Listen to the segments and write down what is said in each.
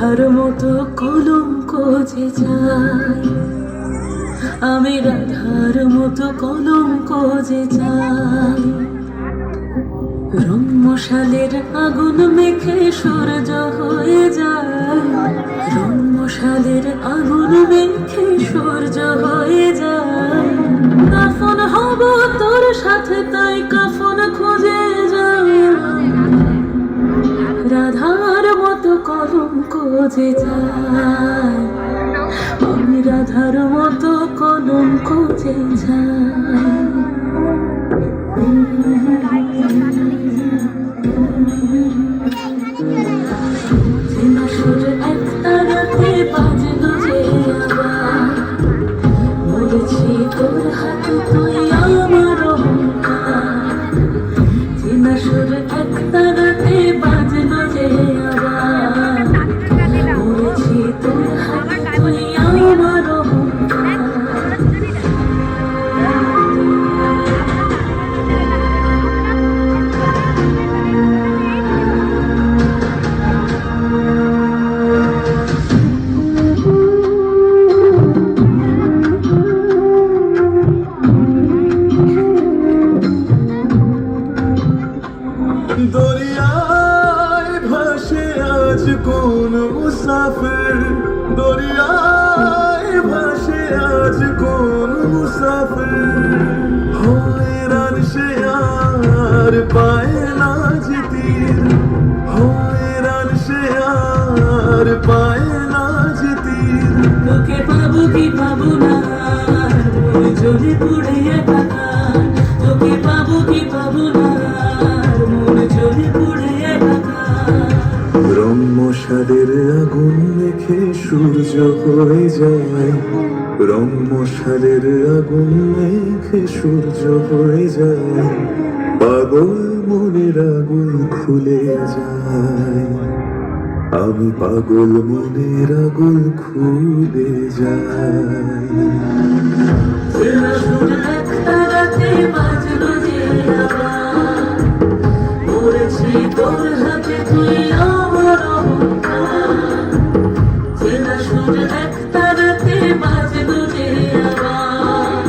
রাধার মতো কলঙ্ক যে চাই, আমি রাধার মতো কলঙ্ক যে চাই। রং মশালের আগুন মেখে সূর্য হয়ে যায়, রং মশালের আগুন মেখে সূর্য হয়ে যায়। কাফন হব তোর সাথে, তাই কাফন খুঁজে যাই। রাধার মতো কলঙ্ক যে চাই, আমি রাধার মতো কলঙ্ক যে চাই। সুর একটা রাতে বাজলো যে আবার, মরেছি তোর হাতে তুই আমার অহংকার। চেনা সুর একটা রাতে বাজলো যে আবার, মরেছি তোর হাতে তুই আমার অহংকার। দরিয়ায় ভাসে আজ কোন মুসাফির, দরিয়ায় ভাসে আজ কোন মুসাফির। হয়রান সে আর পায় না যে তীর, হয়রান সে আর পায় না যে তীর। তোকে পাবো কি পাবো না, মন জ্বলে পুড়ে একাকার। তোকে পাবো কি পাবো না, মন জ্বলে পুড়ে একাকার। রং মশালের আগুন মেখে সূর্য হয়ে যায়, রং মশালের আগুন মেখে সূর্য হয়ে যায়। পাগল মনের আগুন খুলে যায়, আমি পাগল মনের আগুন খুলে যাই। চেনা সুর একটা রাতে বাজলো যে আবার, মরেছি তোর হাতে তুই আমার অহংকার। চেনা সুর একটা রাতে বাজলো যে আবার,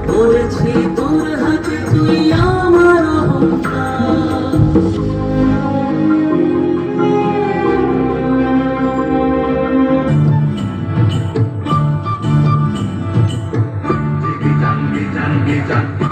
মরেছি তোর হাতে তুই আমার অহংকার। Jangan